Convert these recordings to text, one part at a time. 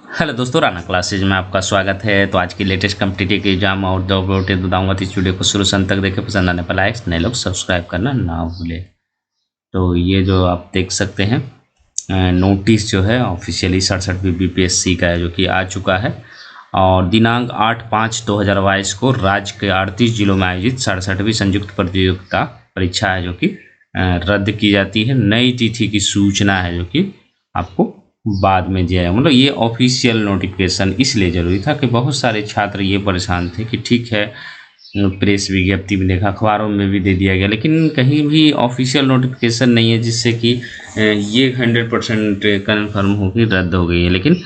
Hello दोस्तों, Rana classes में आपका स्वागत है। तो आज की लेटेस्ट कॉम्पिटिटिव एग्जाम और जॉब अपडेट बताऊंगा, तो इस वीडियो को शुरू से अंत तक देखें। पसंद आने पर लाइक, नए लोग सब्सक्राइब करना ना भूलें। तो ये जो आप देख सकते हैं नोटिस जो है ऑफिशियली 67वीं बीपीएससी का है, जो कि आ चुका है। और दिनांक 8/5/2022 को राज्य के 38 जिलों में आयोजित 67वीं संयुक्त प्रतियोगिता परीक्षा है, जो कि रद्द की जाती है। नई तिथि की सूचना है, जो कि आपको बाद में दिया है। मतलब ये ऑफिशियल नोटिफिकेशन इसलिए जरूरी था कि बहुत सारे छात्र ये परेशान थे कि ठीक है, प्रेस विज्ञप्ति भी देखा, अखबारों में भी दे दिया गया, लेकिन कहीं भी ऑफिशियल नोटिफिकेशन नहीं है जिससे कि ये 100% कन्फर्म हो कि रद्द हो गई है। लेकिन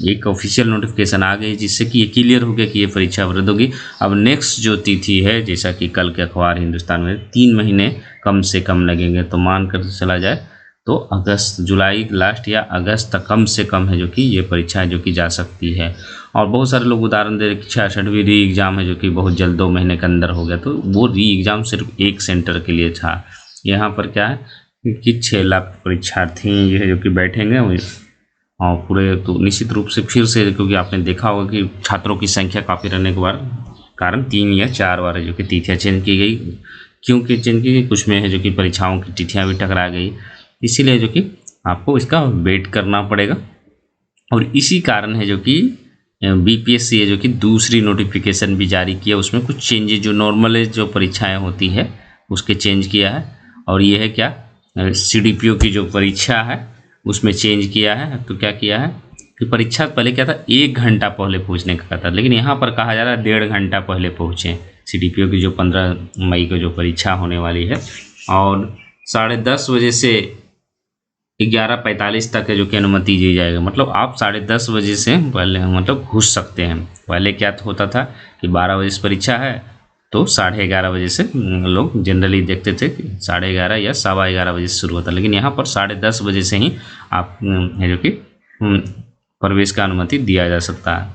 एक ऑफिशियल नोटिफिकेशन आ गई जिससे कि ये क्लियर हो गया कि ये परीक्षा रद्द होगी। अब नेक्स्ट जो तिथि है, जैसा कि कल के अखबार हिंदुस्तान में 3 महीने कम से कम लगेंगे, तो मान कर चला जाए तो अगस्त, जुलाई लास्ट या अगस्त तक कम से कम है जो कि ये परीक्षा है जो कि जा सकती है। और बहुत सारे लोग उदाहरण दे रहे कि 66वीं री एग्ज़ाम है जो कि बहुत जल्द 2 महीने के अंदर हो गया, तो वो री एग्ज़ाम सिर्फ एक सेंटर के लिए था। यहाँ पर क्या है कि 6 लाख परीक्षार्थी ये है जो कि बैठेंगे, और पूरे तो निश्चित रूप से फिर से, क्योंकि आपने देखा होगा कि छात्रों की संख्या काफ़ी रहने के बाद कारण 3 या 4 बार है जो कि तिथियाँ चेंज की गई। क्योंकि चेंज की गई, कुछ में है जो कि परीक्षाओं की तिथियाँ भी टकरा गई, इसीलिए जो कि आपको इसका वेट करना पड़ेगा। और इसी कारण है जो कि बीपीएससी है जो कि दूसरी नोटिफिकेशन भी जारी किया, उसमें कुछ चेंजेज जो नॉर्मल जो परीक्षाएं होती है उसके चेंज किया है। और ये है क्या, सीडीपीओ की जो परीक्षा है उसमें चेंज किया है। तो क्या किया है कि परीक्षा पहले क्या था, 1 घंटा पहले पहुंचने का था, लेकिन यहाँ पर कहा जा रहा है 1.5 घंटा पहले पहुँचें सीडीपीओ की जो 15 मई को जो परीक्षा होने वाली है। और 10:30 बजे से 11:45 तक है जो कि अनुमति दी जाएगी। मतलब आप 10:30 बजे से पहले मतलब घुस सकते हैं। पहले क्या होता था कि 12 बजे से परीक्षा है, तो 11:30 बजे से लोग जनरली देखते थे कि 11:30 या 11:15 बजे से शुरू होता, लेकिन यहाँ पर 10:30 बजे से ही आप है जो कि प्रवेश का अनुमति दिया जा सकता है।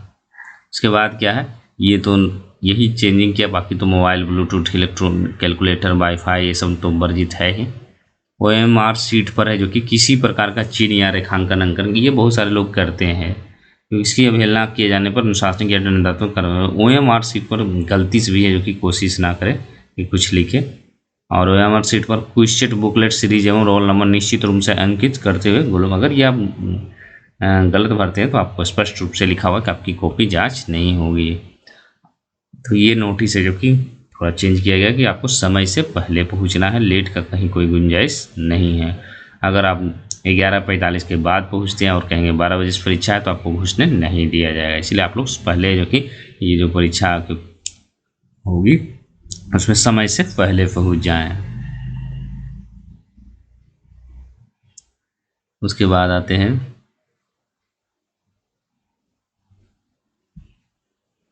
उसके बाद क्या है, ये तो यही चेंजिंग किया, बाकी तो mobile, Bluetooth, electronic calculator, wifi, ये सब तो वर्जित है ही। ओएमआर सीट पर है जो कि किसी प्रकार का चिन्ह या रेखांकन अंकन, ये बहुत सारे लोग करते हैं, तो इसकी अवहेलना किए जाने पर अनुशासनिक या दंडात्मक कार्रवाई। ओएमआर सीट पर गलती से भी है जो कि कोशिश ना करें कि कुछ लिखे। और ओएमआर सीट पर क्विज़ बुकलेट सीरीज एवं रोल नंबर निश्चित रूप से अंकित करते हुए गोलों, अगर ये आप गलत भरते हैं तो आपको स्पष्ट रूप से लिखा हुआ कि आपकी कॉपी जांच नहीं होगी। तो ये नोटिस है जो कि थोड़ा चेंज किया गया कि आपको समय से पहले पहुंचना है, लेट का कहीं कोई गुंजाइश नहीं है। अगर आप 11:45 के बाद पहुंचते हैं और कहेंगे 12 बजे से परीक्षा है, तो आपको घुसने नहीं दिया जाएगा। इसलिए आप लोग पहले जो कि ये जो परीक्षा होगी उसमें समय से पहले पहुंच जाएं। उसके बाद आते हैं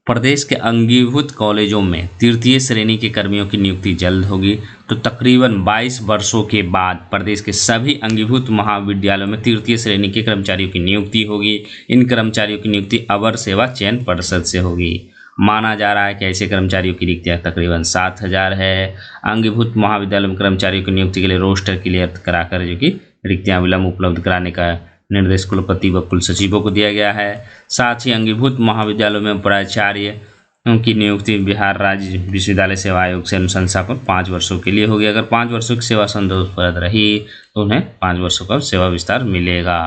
प्रदेश के अंगीभूत कॉलेजों में तृतीय श्रेणी के कर्मियों की नियुक्ति जल्द होगी। तो तकरीबन 22 वर्षों के बाद प्रदेश के सभी अंगीभूत महाविद्यालयों में तृतीय श्रेणी के कर्मचारियों की नियुक्ति होगी। इन कर्मचारियों की नियुक्ति अवर सेवा चयन पर्षद से होगी। माना जा रहा है कि ऐसे कर्मचारियों की रिक्तियां तकरीबन 7,000 है। अंगीभूत महाविद्यालयों में कर्मचारियों की नियुक्ति के लिए रोस्टर क्लियर कराकर जो कि रिक्तियां विलंब उपलब्ध कराने का निर्देश कुलपति व कुल सचिवों को दिया गया है। साथ ही अंगीभूत महाविद्यालयों में प्राचार्य की नियुक्ति बिहार राज्य विश्वविद्यालय सेवा आयोग से अनुशंसा पर 5 वर्षों के लिए होगी। अगर 5 वर्षों की सेवा संतोषप्रद रही तो उन्हें 5 वर्षों का सेवा विस्तार मिलेगा।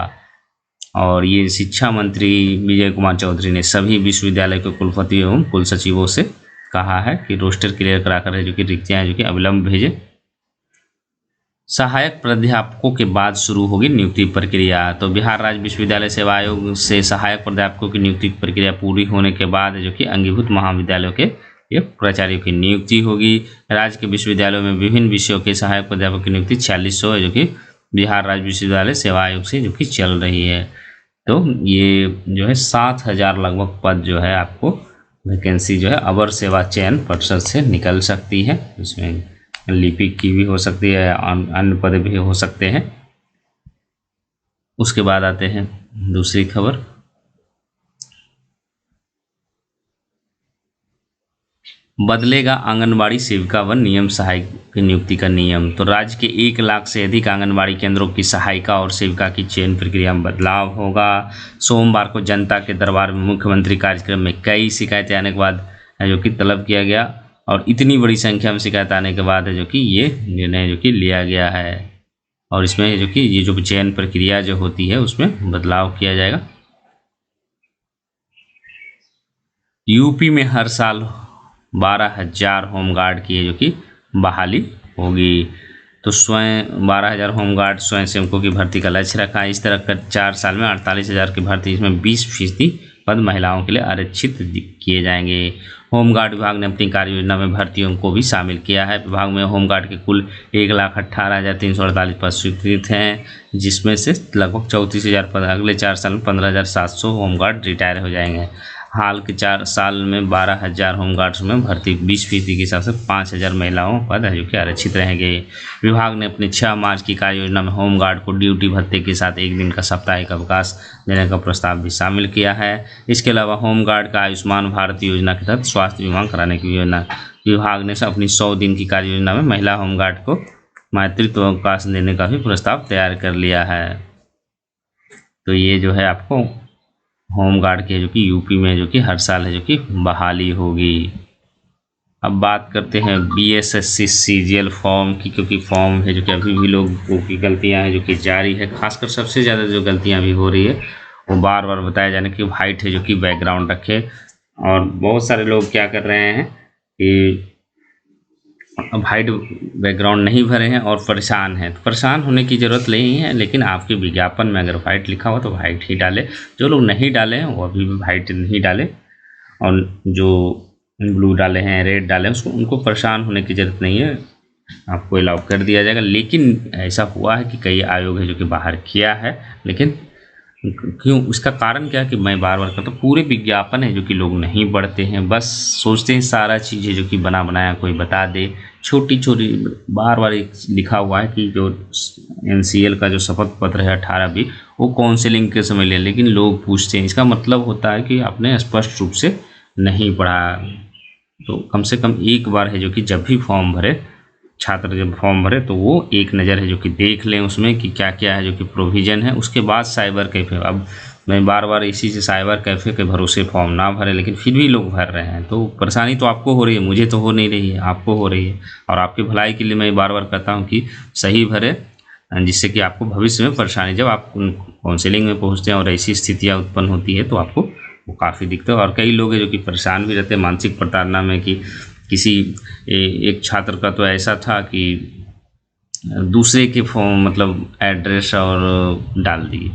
और ये शिक्षा मंत्री विजय कुमार चौधरी ने सभी विश्वविद्यालय के कुलपति एवं कुल सचिवों से कहा है कि रोस्टर क्लियर कराकर जो कि रिक्तियां जो कि अविलंब भेजें। सहायक प्राध्यापकों के बाद शुरू होगी नियुक्ति प्रक्रिया। तो बिहार राज्य विश्वविद्यालय सेवा आयोग से सहायक प्राध्यापकों की नियुक्ति प्रक्रिया पूरी होने के बाद जो कि अंगीभूत महाविद्यालयों के ये प्राचार्यों की नियुक्ति होगी। राज्य के विश्वविद्यालयों में विभिन्न विषयों के सहायक प्राध्यापकों की नियुक्ति 4600 है जो कि बिहार राज्य विश्वविद्यालय सेवा आयोग से जो कि चल रही है। तो ये जो है 7,000 लगभग पद जो है आपको वैकेंसी जो है अवर सेवा चयन पर्षद से निकल सकती है। इसमें लिपिक की भी हो सकती है, अन्य पद भी हो सकते हैं। उसके बाद आते हैं दूसरी खबर। बदलेगा आंगनबाड़ी सेविका व नियम सहायक की नियुक्ति का नियम। तो राज्य के 1 लाख से अधिक आंगनबाड़ी केंद्रों की सहायिका और सेविका की चयन प्रक्रिया में बदलाव होगा। सोमवार को जनता के दरबार में मुख्यमंत्री कार्यक्रम में कई शिकायतें आने के बाद है जो कि तलब किया गया, और इतनी बड़ी संख्या में शिकायत आने के बाद है जो कि ये निर्णय जो कि लिया गया है, और इसमें जो कि ये जो चयन प्रक्रिया जो होती है उसमें बदलाव किया जाएगा। यूपी में हर साल 12,000 होमगार्ड की जो कि बहाली होगी। तो स्वयं 12,000 होमगार्ड स्वयं सेवकों की भर्ती का लक्ष्य रखा है। इस तरह कर 4 साल में 48,000 की भर्ती, इसमें 20% पद महिलाओं के लिए आरक्षित किए जाएंगे। होमगार्ड विभाग ने अपनी कार्य योजना में भर्तियों को भी शामिल किया है। विभाग में होमगार्ड के कुल 1,18,348 पद स्वीकृत हैं, जिसमें से लगभग 34,000 पद, अगले 4 साल में 15,700 होमगार्ड रिटायर हो जाएंगे। हाल के 4 साल में 12,000 होमगार्ड्स में भर्ती 20% के हिसाब से 5,000 महिलाओं पद है जो कि आरक्षित रहेंगे। विभाग ने अपने 6 मार्च की कार्य योजना में होमगार्ड को ड्यूटी भत्ते के साथ 1 दिन का साप्ताहिक अवकाश देने का प्रस्ताव भी शामिल किया है। इसके अलावा होमगार्ड का आयुष्मान भारत योजना के तहत स्वास्थ्य बीमा कराने की योजना। विभाग ने अपनी 100 दिन की कार्य योजना में महिला होमगार्ड को मातृत्व अवकाश देने का भी प्रस्ताव तैयार कर लिया है। तो ये जो है आपको होमगार्ड के जो कि यूपी में जो कि हर साल है जो कि बहाली होगी। अब बात करते हैं बीएसएससी सीजीएल फॉर्म की, क्योंकि फॉर्म है जो कि अभी भी लोगों की गलतियां हैं जो कि जारी है। खासकर सबसे ज़्यादा जो गलतियां भी हो रही है वो बार बार बताया जाने की वाइट है जो कि बैकग्राउंड रखे, और बहुत सारे लोग क्या कर रहे हैं कि वाइट बैकग्राउंड नहीं भरे हैं और परेशान हैं। तो परेशान होने की ज़रूरत नहीं है, लेकिन आपके विज्ञापन में अगर वाइट लिखा हो तो वाइट ही डालें। जो लोग नहीं डाले हैं वो अभी भी वाइट नहीं डालें, और जो ब्लू डाले हैं, रेड डाले हैं, उनको परेशान होने की ज़रूरत नहीं है, आपको अलाउ कर दिया जाएगा। लेकिन ऐसा हुआ है कि कई आयोग है जो कि बाहर किया है, लेकिन क्यों, उसका कारण क्या है कि मैं बार बार कहता हूँ, पूरे विज्ञापन है जो कि लोग नहीं पढ़ते हैं, बस सोचते हैं सारा चीज़ है जो कि बना बनाया कोई बता दे। छोटी छोटी बार बार लिखा हुआ है कि जो NCL का जो शपथ पत्र है 18B वो काउंसलिंग के समय ले, लेकिन लोग पूछते हैं, इसका मतलब होता है कि आपने स्पष्ट रूप से नहीं पढ़ा। तो कम से कम एक बार है जो कि जब भी फॉर्म भरे, छात्र जब फॉर्म भरे तो वो एक नज़र है जो कि देख लें उसमें कि क्या क्या है जो कि प्रोविज़न है। उसके बाद साइबर कैफ़े, अब मैं बार बार इसी से साइबर कैफ़े के भरोसे फॉर्म ना भरे, लेकिन फिर भी लोग भर रहे हैं। तो परेशानी तो आपको हो रही है, मुझे तो हो नहीं रही है, आपको हो रही है। और आपकी भलाई के लिए मैं बार बार कहता हूँ कि सही भरे, जिससे कि आपको भविष्य में परेशानी, जब आप काउंसलिंग में पहुँचते हैं और ऐसी स्थितियाँ उत्पन्न होती है तो आपको वो काफ़ी दिक्कत है। और कई लोग हैं जो कि परेशान भी रहते हैं मानसिक प्रताड़ना में, कि किसी एक छात्र का तो ऐसा था कि दूसरे के फॉर्म मतलब एड्रेस और डाल दिए,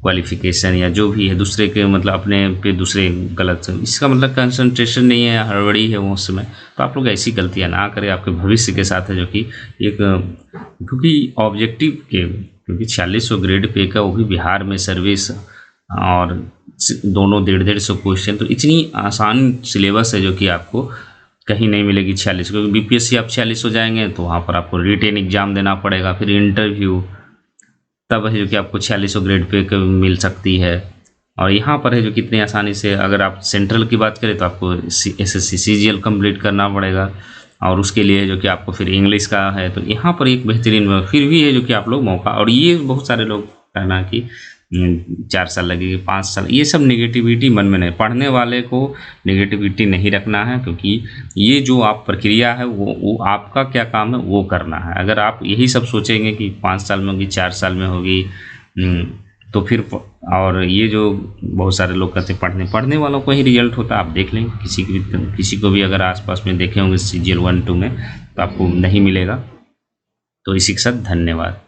क्वालिफिकेशन या जो भी है दूसरे के, मतलब अपने पे दूसरे गलत, इसका मतलब कंसंट्रेशन नहीं है, हड़बड़ी है वो समय। तो आप लोग ऐसी गलतियां ना करें, आपके भविष्य के साथ है जो कि एक, क्योंकि ऑब्जेक्टिव के, क्योंकि 4600 ग्रेड पे का, वो भी बिहार में सर्विस, और दोनों 150-150 क्वेश्चन, तो इतनी आसान सिलेबस है जो कि आपको कहीं नहीं मिलेगी 46, क्योंकि BPSC आप 46 हो जाएंगे तो वहाँ पर आपको रिटेन एग्जाम देना पड़ेगा, फिर इंटरव्यू, तब है जो कि आपको 4600 ग्रेड पे मिल सकती है। और यहाँ पर है जो कितनी आसानी से, अगर आप सेंट्रल की बात करें तो आपको SSC CGL कंप्लीट करना पड़ेगा, और उसके लिए जो कि आपको फिर इंग्लिश का है। तो यहाँ पर एक बेहतरीन, फिर भी है जो कि आप लोग मौका, और ये बहुत सारे लोग कहना कि 4 साल लगेगी, 5 साल, ये सब नेगेटिविटी मन में नहीं, पढ़ने वाले को नेगेटिविटी नहीं रखना है, क्योंकि ये जो आप प्रक्रिया है वो आपका क्या काम है वो करना है। अगर आप यही सब सोचेंगे कि 5 साल में होगी, 4 साल में होगी, तो फिर, और ये जो बहुत सारे लोग कहते हैं पढ़ने वालों को ही रिजल्ट होता है। आप देख लें किसी को भी अगर आसपास में देखे होंगे CGL 1-2 में, तो आपको नहीं मिलेगा। तो इसी के साथ धन्यवाद।